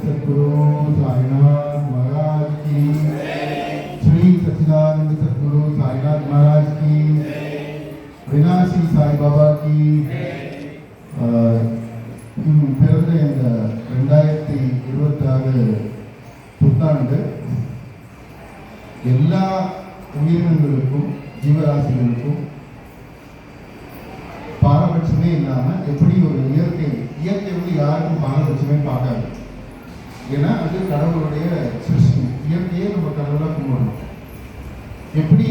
सद्गुरु साईनाथ महाराज की, श्री सच्चिदानंद सद्गुरु साईनाथ महाराज की, विनाशी साई बाबा की பிறந்த இந்த 2026 புத்தாண்டு எல்லா உயிரினங்களுக்கும் ஜீவராசிகளுக்கும் பாரபட்சமே இல்லாம எப்படி ஒரு இயற்கை வந்து யாருக்கும் பாரபட்சமே பார்க்காது. ஏன்னா அது கடவுளுடைய சிருஷ்டி. இயற்கையே நம்ம கடவுளா கும்பிடணும். எப்படி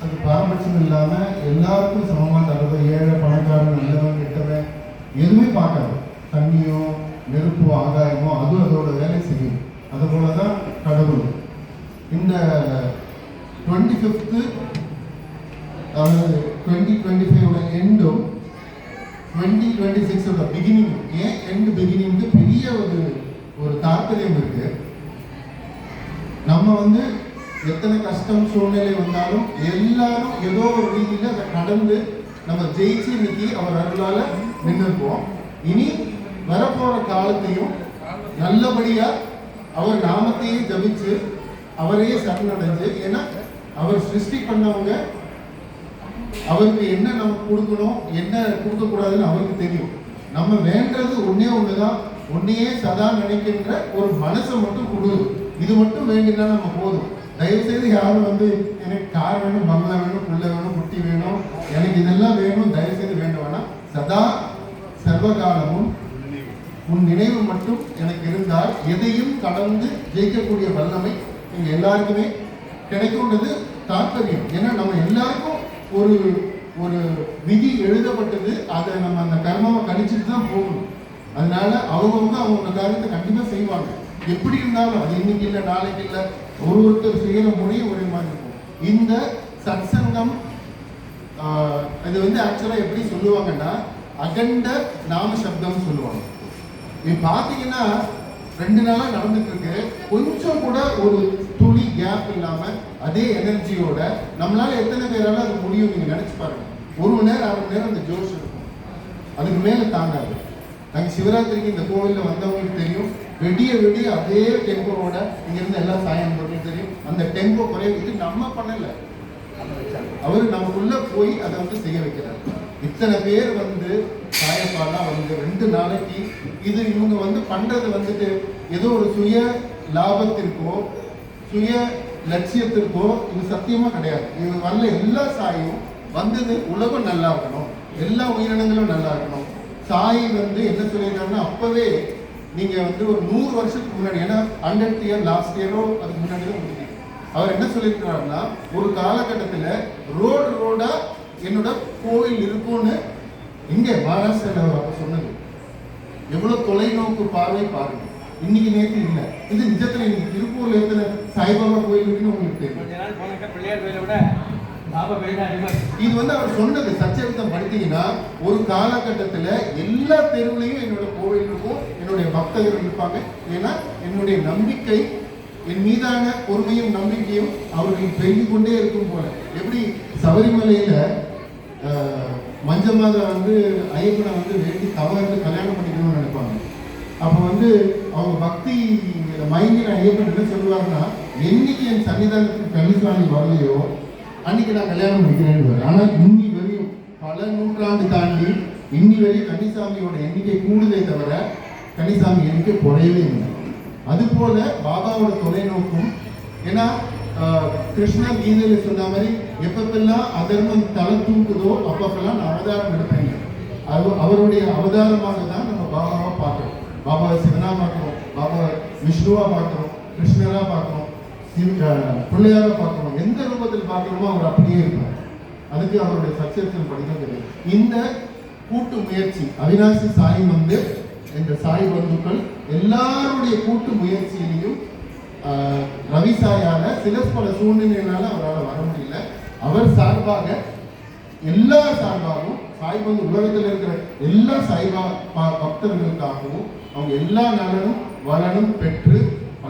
அது பாரபட்சம் இல்லாம எல்லாருக்கும் சமமா தரது, ஏழை பணக்காரன் நல்லவன் கெட்டவன் எதுவுமே பார்க்காது. தண்ணியோ நெருப்போ ஆகாயமோ அது அதோட வேலை செய்யும். அது போலதான் கடவுள். இந்த 25th அதாவது 2025 எண்டும் 2026 பிகினிங். ஏன் எண்ட் பிகினிங்க்கு பெரிய ஒரு தாற்பயம் இருக்கு. நம்ம எத்தனை கஷ்டம் சூழ்நிலை வந்தாலும் எல்லாரும் ஏதோ ஒரு ரீதியில அதை கடந்து நம்ம ஜெயிச்சு இன்னைக்கு அவர் அருளால நின்றுருப்போம். இனி வரப்போற காலத்தையும் நல்லபடியா அவர் நாமத்தையே ஜபிச்சு அவரையே சரணடைஞ்சு, ஏன்னா அவர் சிருஷ்டி பண்ணவங்க, அவருக்கு என்ன நம்ம கொடுக்கணும் என்ன கொடுக்க கூடாதுன்னு அவருக்கு தெரியும். நம்ம வேண்டது ஒண்ணுதான், ஒன்னையே சதா நினைக்கின்ற ஒரு மனசை மட்டும் கொடு. இது மட்டும் வேண்டினா நம்ம போதும். தயவு செய்து யாரும் எனக்கு கார் வேணும், பங்களா வேணும், புள்ள வேணும், குட்டி வேணும், எனக்கு இதெல்லாம் வேணும் தயவு செய்து வேண்டும் வேணாம். சதா சர்வகாலமும் உன் நினைவு மட்டும் எனக்கு இருந்தால் எதையும் கடந்து ஜெயிக்கக்கூடிய வல்லமை இங்க எல்லாருக்குமே கிடைக்கும்ன்றது தாற்பயம். ஏன்னா நம்ம எல்லாருக்கும் ஒரு ஒரு விதி எழுதப்பட்டது. அதை நம்ம அந்த கர்மாவை கழிச்சுட்டு தான் போகணும். அதனால அவங்க காரியத்தை கண்டிப்பா செய்வாங்க. எப்படி இருந்தாலும் அது இன்னைக்கு இல்லை நாளைக்கு இல்லை, ஒருத்தர் செய்யற முறையும் ஒரே மாதிரி இருக்கும். இந்த சத்சங்கம் இது ஆக்சுவலா எப்படி சொல்லுவாங்கன்னா அகண்ட நாம சப்தம் சொல்லுவாங்க. இது பாத்தீங்கன்னா 2 நாளா நடந்துட்டு இருக்கு. கொஞ்சம் கூட ஒரு துளி கேப் இல்லாம அதே எனர்ஜியோட நம்மளால எத்தனை பேரால அது முடியும் நீங்க நினைச்சு பாருங்க. 1 மணி நேரம் 1/2 மணி நேரம் அந்த ஜோஷ் இருக்கும். அதுக்கு மேல தாங்காது. நாங்க சிவராத்திரிக்கு இந்த கோவில்ல வந்தவங்களுக்கு தெரியும், வெடிய அதே டெம்போவோட இங்க இருந்து எல்லாம் சாயம் போட்டு தெரியும். அந்த டெம்போ குறைய இது நம்ம பண்ணல, அவரு நமக்குள்ள போய் அதை செய்ய வைக்கிறார். இத்தனை பேர் சாயப்பாலாம் 2 நாளைக்கு இது இவங்க பண்றது ஏதோ ஒரு சுய லாபத்திற்கோ சுய லட்சியத்திற்கோ இது சத்தியமா கிடையாது. இது வரல எல்லா சாயும் உலகம் நல்லா இருக்கணும், எல்லா உயிரினங்களும் நல்லா இருக்கணும். சாய் என்ன சொல்லியிருக்காருன்னா அப்பவே நீங்க ஒரு 100 வருஷத்துக்கு முன்னாடி, ஏன்னா 100th இயர் லாஸ்ட் இயரோ அதுக்கு முன்னாடி தான் முடிஞ்சது. அவர் என்ன சொல்லியிருக்கிறாருன்னா ஒரு காலகட்டத்துல ரோடா என்னோட கோவில் இருக்கும்னு இங்க மகாராஷ்டிரால அப்ப சொன்னது. எவ்வளவு தொலைநோக்கு பார்வை பாருங்க. இன்னைக்கு நேற்று இல்லை, இது நிஜத்துல இன்னைக்கு திருப்பூர்ல எத்தனை சாய்பாபா கோயில் இருக்குன்னு உங்களுக்கு தெரியும். இது அவர் சொன்னது சச்சரித்தம் படித்தீங்கன்னா ஒரு காலகட்டத்துல எல்லா தெருவுலையும் என்னோட கோவில் இருக்கும், என்னுடைய பக்தர்கள் இருப்பாங்க. ஏன்னா என்னுடைய நம்பிக்கை, என் மீதான பொறுமையும் நம்பிக்கையும் அவர்கள் பெருகிக் கொண்டே இருக்கும் போல. எப்படி சபரிமலையில மஞ்சமாத ஐயப்பனை வேண்டி தவறு கல்யாணம் பண்ணிக்கணும்னு நினைப்பாங்க. அப்போ அவங்க பக்தி மைண்டில் ஐயப்பன் என்ன சொல்லுவாங்கன்னா, என்னைக்கு என் சன்னிதானத்துக்கு கன்னிசாமி வரலையோ அன்னைக்கு நான் கல்யாணம் பண்ணிக்கிறேன்னு. ஆனால் இன்னி வரையும் பல நூற்றாண்டு தாண்டி இன்னி வரையும் கன்னிசாமியோட எண்ணிக்கை கூடுதே தவிர கன்னிசாமி எண்ணிக்கை குறையவே இல்லை. அது போல பாபாவோட தொலைநோக்கும். ஏன்னா கிருஷ்ணர் கீதையில சொன்ன மாதிரி எப்பப்பெல்லாம் அதர்மம் தலை தூக்குதோ அப்பப்பெல்லாம் நான் அவதாரம் எடுப்பேங்க. அவருடைய அவதாரமாக தான் நம்ம பாபாவை பார்க்கிறோம். பாபாவை சிவனா பார்க்கிறோம், பாபா விஷ்ணுவா பார்க்கிறோம், கிருஷ்ணரா பார்க்கிறோம், பிள்ளையார பார்க்கிறோம். எந்த ரூபத்தில் பார்க்கிறோமோ அவர் அப்படியே இருப்பார். அதுக்கு அவருடைய சச்சரித்தம் படிக்க தெரியும். இந்த கூட்டு முயற்சி அவினாசி சாய் இந்த சாய் பந்துக்கள் எல்லாருடைய கூட்டு முயற்சியிலையும் ரவி சாயால சில பல சூழ்நிலைகளால அவரால் வர முடியல. அவர் சார்பாக எல்லா சார்பாகவும் சாய் பந்து உலகத்தில் இருக்கிற எல்லா சாய்பா பக்தர்களுக்காகவும் அவங்க எல்லா நலனும் வளனும் பெற்று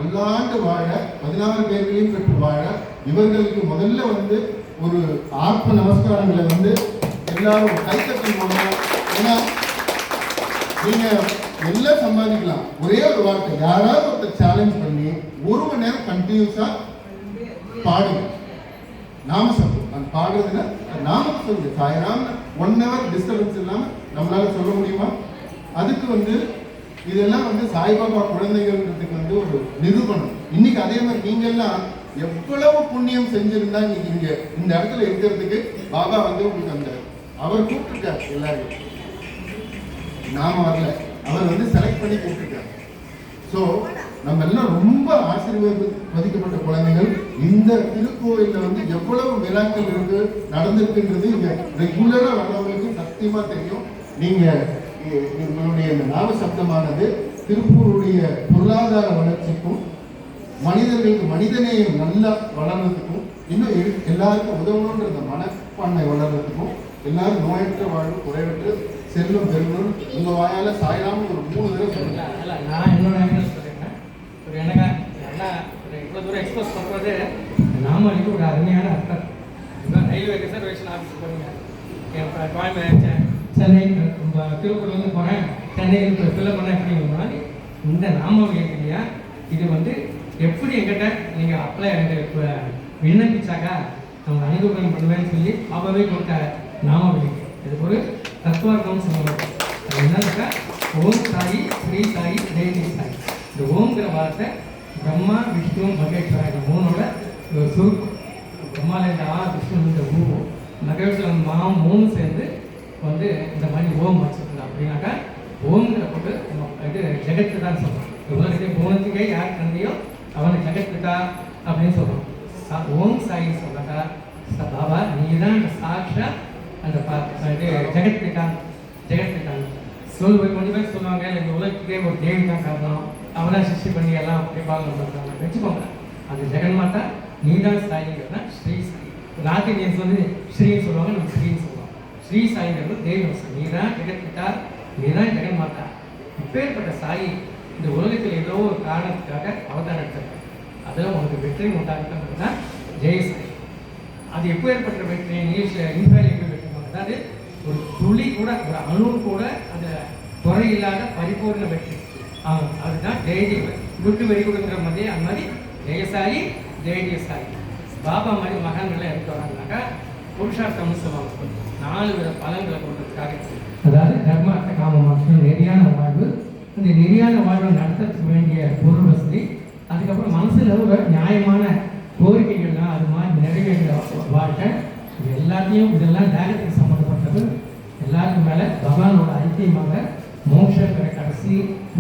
பல்லாண்டு வாழ 16 பேர்களையும் பெற்று வாழ இவர்களுக்கு முதல்ல வந்து ஒரு ஆத்ம நமஸ்காரங்களை வந்து எல்லாரும் கைத்தட்டல் மூலமா. ஏன்னா நீங்க எல்லாம் சம்பாதிக்கலாம். ஒரே ஒரு வார்த்தை யாராவது ஒருத்தர் சேலஞ்ச் பண்ணி 1 மணி நேரம் கண்டினியூஸா பாடுங்க. நாம சப்தம் அந்த பாடுறதுன்னா நாம சொல்லுங்க. சாயராம் 1 hour டிஸ்டர்பன்ஸ் இல்லாம நம்மளால சொல்ல முடியுமா? அதுக்கு வந்து இதெல்லாம் வந்து சாய்பாபா குழந்தைகள்ன்றதுக்கு வந்து ஒரு நிரூபணம். இன்னைக்கு அதே மாதிரி நீங்க எல்லாம் எவ்வளவு புண்ணியம் செஞ்சிருந்தா இன்னைக்கு இங்க இந்த இடத்துல இருக்கிறதுக்கு பாபா வந்து உங்களுக்கு அந்த அவர் கூப்பிட்டுருக்காரு. எல்லாரும் நாம வரல, அவர் வந்து செலக்ட் பண்ணி கூப்பிட்டுருக்காரு. ஸோ நம்ம எல்லாம் ரொம்ப ஆசீர்வதிக்கப்பட்ட குழந்தைகள். இந்த திருக்கோயில்ல வந்து எவ்வளவு விழாக்கள் இருக்கு நடந்திருக்குன்றது இங்க ரெகுலரா வர்றவங்களுக்கு சத்தியமா தெரியும். நீங்க உங்களுடைய இந்த நாம சப்தமானது திருப்பூருடைய பொருளாதார வளர்ச்சிக்கும் மனிதர்களுக்கு மனிதநேயம் நல்லா வளர்றதுக்கும் இன்னும் எல்லாருக்கும் உதவணுன்ற இந்த மனப்பான்மை வளர்றதுக்கும் எல்லாரும் நோயற்ற வாழ்வு குறைவற்று செல்லும் பெருணும் உங்க வாயால சாயலாம ஒரு 3 தடவை சொல்லுங்க. நான் என்னோட சொல்லியிருக்கேன். ஒரு எனக்கு இவ்வளோ தூரம் எக்ஸ்பிரஸ் பண்ணுறது நாமளுக்கு ஒரு அருமையான அர்த்தம். ரயில்வே ரிசர்வேஷன் ஆஃபீஸ் போனீங்க, கோயம்பேடு சென்னை திருப்பூர்லேருந்து போகிறேன், சென்னையில் ஃபில்அப் பண்ண எப்படிங்கன்னா இந்த நாமம் இல்லையா, இது வந்து எப்படி என்கிட்ட நீங்கள் அப்ளை இப்போ விண்ணப்பிச்சாக்கா நம்ம அனுகூலம் பண்ணுவேன்னு சொல்லி பாபாவே கொடுத்த நாமம். இதுக்கு ஒரு தத்துவார்த்தம்னு சொல்லுவாங்க. அது என்னன்னாக்கா ஓம் சாயி ஸ்ரீ சாயி தேவி சாயி. இந்த ஓம்ங்கிற வார்த்தை பிரம்மா விஷ்ணு மகேஸ்வரா இந்த 3ஓட சுருக்கம். பிரம்மாலேருந்து விஷ்ணு இந்த ஊ மகேஸ்வரன் 3 சேர்ந்து வந்து இந்த மாதிரி ஓம் வச்சுருந்தா அப்படின்னாக்கா ஓம்ங்கிற போட்டு இது ஜெகத்து தான் சொல்கிறோம். உலகத்தை போனதுக்கே யார் தந்தையோ அவனை ஜெகத்துக்கா அப்படின்னு சொல்கிறோம். ஓம் சாயி சொன்னாக்கா பாபா நீ தான் அந்த சாட்சா அந்த இது ஜெகத்பிட்டான் கொஞ்சம் பேர் சொல்லுவாங்க இந்த உலகத்துக்கே ஒரு தேவி தான் காரணம், அவனா சிருஷ்டி பண்ணி எல்லாம் அப்படி பாலம் பண்ணுறாங்க வச்சுக்கோங்க. அந்த ஜெகன்மாதா நீ தான் சாயிங்கிறதுனா ஸ்ரீ சாயி. நாட்டு நேம்ஸ் வந்து ஸ்ரீன்னு சொல்லுவாங்க, நம்ம ஸ்ரீன்னு சொல்லுவோம். ஸ்ரீ சாயிங்கிறது தேவி வசம். நீ தான் ஜெகத்பிட்டா, நீ தான் ஜெகன்மாதா. இப்பேற்பட்ட சாயி இந்த உலகத்தில் ஏதோ ஒரு காரணத்துக்காக அவதாரம் எடுத்திருக்காங்க. அதில் உனக்கு வெற்றி உண்டாகிறது தான் ஜெயசாயி. அது எப்போ ஏற்பட்ட வெற்றி இங்கிலீஷில் இன்ஃபேலிபிள் வெற்றி. அதாவது ஒரு துளி கூட ஒரு அணு கூட அந்த குறை இல்லாத பரிபூர்ண வெற்றி. அதுதான் ஜெயதி விட்டு வெறி கொடுக்குற மாதிரி. அந்த மாதிரி ஜெயசாயி ஜெயஜயசாயி பாபா மாதிரி மகான்கள்லாம் எடுத்து வராங்கனாக்கா புருஷார்த்தம்னு சொல்லுவாங்க. 4 வித பலன்களை கொடுக்கறதுக்காக. அதாவது தர்மார்த்த காமமாற்றம் நெறியான வாழ்வு. இந்த நெறியான வாழ்வை நடத்துறதுக்கு வேண்டிய பொருள் வசதி, அதுக்கப்புறம் மனசுல ஒரு நியாயமான கோரிக்கைகள்லாம் அது மாதிரி நிறைவேற்ற வாழ்க்கை. இது எல்லாத்தையும் இதெல்லாம் தேகத்துக்கு சம்மந்தப்பட்டது. எல்லாருக்கும் மேலே பகவானோட ஐக்கியமாக மோட்சங்கிற கடைசி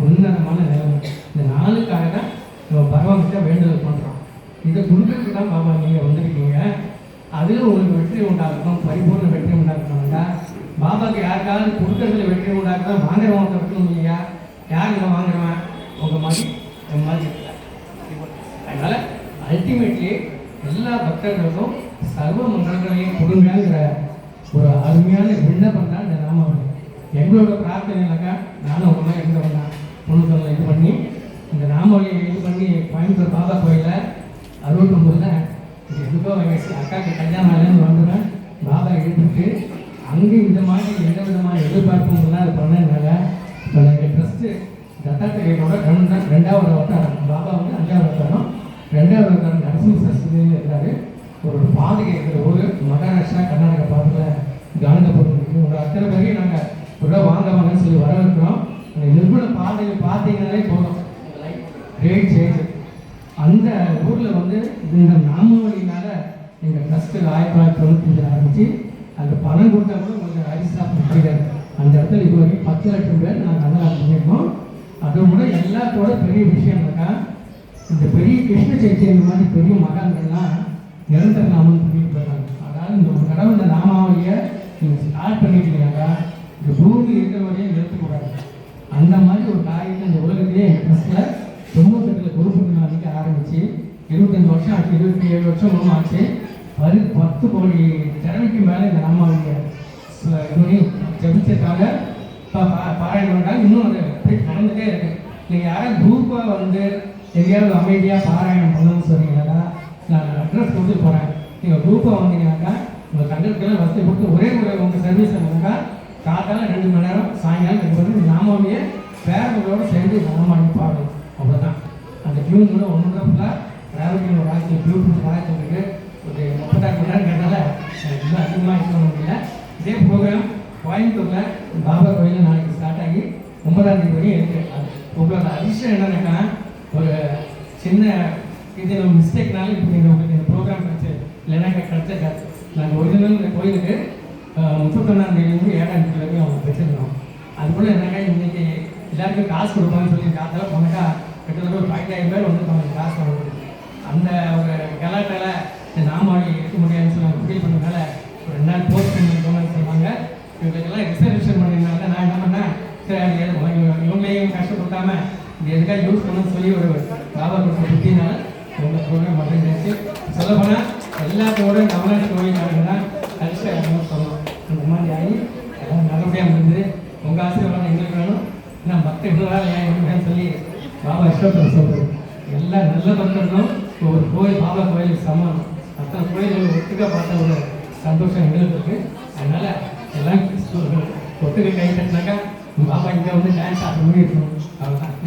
உன்னதமான நிலைமை. இந்த 4க்காக தான் நம்ம பகவான்கிட்ட வேண்டுதல் பண்ணுறோம். இதை கொடுக்கறதுக்கு தான் பாபா நீங்கள் வந்திருக்கீங்க. அதில் உங்களுக்கு வெற்றி உண்டாகணும், பரிபூர்ண வெற்றி உண்டாக்கணும்னா பாபாவுக்கு யாருக்காவது கொடுக்கறதுல வெற்றி உண்டாக்குதான் வாங்குறவங்க இருக்கணும் இல்லையா? யார் இங்கே வாங்குறவன்? உங்கள் மாதிரி என் மாதிரி இருக்கல. அதனால் அல்டிமேட்லி எல்லா பக்தர்களுக்கும் சர்வ மங்களங்களையும் கொடுங்கிற ஒரு அருமையான விண்ணப்பம் தான் இந்த நாமம். எங்களோட பிரார்த்தனைனாக்கா நானும் ஒரு மாதிரி இருந்தவன் தான் பொண்ணுக்களை இது பண்ணி இந்த நாமொழியை இது பண்ணி கோயம்புத்தூர் பாபா கோயிலில் 69 இது எதுக்கோ வயசு அக்காவுக்கு கல்யாணம் ஆகலன்னு வந்துடுவேன். பாபா எழுப்பிட்டு அங்கே இந்த மாதிரி எந்த விதமான எதிர்பார்ப்பும் இல்லாத பண்ணதுனால இப்போ எங்கள் ட்ரஸ்ட்டு தத்தாத்திரையோட 2வது அவதாரம். பாபா வந்து 5வது அவதாரம், 2வது அவதாரம் நரசிம்ம சரஸ்வதினு இருக்காரு. ஒரு பாதுகை இருக்கிற ஊர் மகாராஷ்டிரா கர்நாடகா பாதையில் காந்தபுரம் இருக்குது. ஒரு அத்தனை பேரையும் நாங்கள் ஒரு வாங்கன்னு சொல்லி வரவேற்கிறோம். அந்த நிர்குண பாதையில் பார்த்தீங்கன்னாலே போதும் கிரேட் சேஞ்ச். அந்த ஊரில் வந்து இந்த நாமாவளினால எங்கள் ட்ரஸ்ட்டு 1995 ஆரம்பித்து அந்த பணம் கொடுத்தா கூட உங்களுக்கு ஹரிசா முடியாது. அந்த இடத்துல இது வரைக்கும் 10 லட்சம் பேர் நாங்கள் அன்னதானம் பண்ணியிருக்கோம். அதை விட எல்லாத்தோட பெரிய விஷயம்னாக்கா இந்த பெரிய கிருஷ்ண சைத்தன்ய மாதிரி பெரிய மகான்கள்லாம் நிரந்தர நாமம் பண்ணிட்டு போயிட்டாங்க. அதாவது இந்த ஒரு கடவுள் இந்த நாமாவளியை நீங்கள் ஸ்டார்ட் பண்ணிட்டீங்கன்னாக்கா இந்த பூமி இருக்கிற வரையும் நிறுத்தக்கூடாது. அந்த மாதிரி ஒரு காரியத்தை இந்த உலகத்திலே எங்கள் ட்ரஸ்ட்டில் 98 குருப்பூர்ணிமா அன்றைக்கி ஆரம்பித்து 25 வருஷம் ஆச்சு, 27 வருஷம் ஆச்சு. 10 கோடி தடவைக்கு மேலே இந்த நாமாவளியை ஜபிச்சதுக்காக பாராயணம் பண்ணாங்க. இன்னும் அது நடந்துகிட்டே இருக்குது. நீங்கள் யாராவது குரூப்பாக வந்து எங்கேயாவது அமைதியாக பாராயணம் பண்ணணும்னு சொன்னீங்கன்னா நான் அட்ரஸ் கொடுத்துட்டு போகிறேன். நீங்கள் குரூப்பாக வந்தீங்கன்னாக்கா உங்கள் தங்களுக்கெல்லாம் வசதி கொடுத்து ஒரே உங்கள் சர்வீஸ் இருந்தாக்கா காத்தால 2 மணி நேரம், சாயங்காலம் 2 மணி நேரம் நாமாவையே பேரங்களோடு சேர்ந்து நாமாடி பாடணும். அவ்வளோதான். அந்த டியூன் கூட ஒன்று ஃபுல்லாக டிராவலிங் வாய்ச்சி ப்ளூடூத் வாய்ச்சிருக்கு. ஒரு 36 மணி நேரம் கேட்டால இன்னும் அதிகமாக இருக்க முடியல. இதே ப்ரோக்ராம் கோயம்புத்தூரில் பாபா கோயிலில் நாளைக்கு ஸ்டார்ட் ஆகி 9ஆம் தேதி வரையும் இருக்குது. அது உங்களோட அதிர்ஷ்டம் என்னன்னாக்கா ஒரு சின்ன இது மிஸ்டேக்னால இப்போ நீங்கள் உங்களுக்கு இந்த ப்ரோக்ராம் கிடச்சி இல்லைனாக்கா கிடச்சிருக்காது. நாங்கள் ஒரிஜினல் இந்த கோயிலுக்கு 31ஆம் தேதியிலிருந்து 7ஆம் தேதி வரைக்கும் அவங்க வச்சுருந்தோம். அதுபோல் என்னக்கா இன்றைக்கி எல்லாருக்கும் காசு கொடுப்பாங்கன்னு சொல்லி காத்தால போனாக்கா கிட்டத்தட்ட ஒரு 15,000 பேர் வந்து அவங்க காசு வாங்க. அந்த ஒரு கலாட்டால் நாமாடி இருக்க முடியாதுன்னு சொல்லி அவங்க ஃபீல் பண்ணனால ஒரு 2 நாள் போஸ்ட் பண்ணிருக்கோம்னு சொன்னாங்க. இவங்களுக்கெல்லாம் ரிசர்வேஷன் பண்ணியிருந்தாங்க. நான் என்ன பண்ணேன், சரி இவங்களையும் கஷ்டப்படுத்தாம இது எதுக்காக யூஸ் பண்ணணும்னு சொல்லி ஒரு பாபா கொடுத்த புத்தினால உங்கள் ப்ரோக்ராம் பண்ணுறது. சொல்லப்போனால் எல்லாத்தோட தமிழ்நாட்டு கோயிலுக்காக தான் கஷ்டம் சொல்லணும். இந்த மாதிரி ஆகி எல்லாம் நல்லபடியாக முடிஞ்சது. உங்கள் ஆசீர்வாதம் எங்களுக்கு வேணும். நான் பக்தர்களால் ஏன் சொல்லி பாபா இஷ்டத்தில் சொல்கிறது எல்லாம் நல்ல பக்தர்களும் ஒரு கோயில் பாபா கோயிலுக்கு சமானம். அத்தனை கோயில்கள் ஒட்டுக்க பார்த்த ஒரு சந்தோஷம் எங்களுக்கு இருக்குது. அதனால் எல்லாம் ஒட்டுக்க கை தட்டினாக்கா பாபா இங்கே வந்து டான்ஸ் ஆட முடியும். அவ்வளோதான்.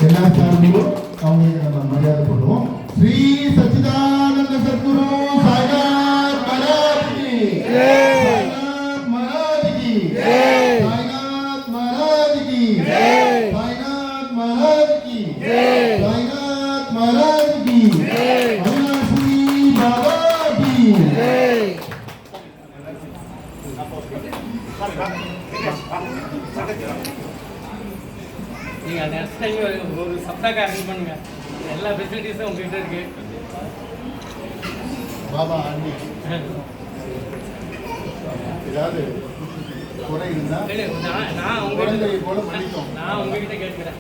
எல்லா சார்பிலும் அவங்களுக்கு நம்ம மரியாதை பண்ணுவோம். ஸ்ரீ சச்சிதானந்த சத்குரு சாய்நாத் மகாராஜ் கி ஜெய், சாய்நாத் மகாராஜ் கி ஜெய், சாய்நாத் மகாராஜ் கி ஜெய், சாய்நாத் மகாராஜ் கி ஜெய், சாய்நாத் மகாராஜ் கி ஜெய், அவினாசி பாபா கி ஜெய். நீங்கள் நெக்ஸ்ட் டைம் ஒரு சப்தாக்கு அரேஞ்ச் பண்ணுங்கள். எல்லா ஃபெசிலிட்டிஸும் உங்கள்கிட்ட இருக்குது. பாபா ஆண்டி ஏதாவது குறை இருந்தால் நான் உங்கள்கிட்ட போல பண்ணிக்கோங்க. நான் உங்கள்கிட்ட கேட்குறேன்.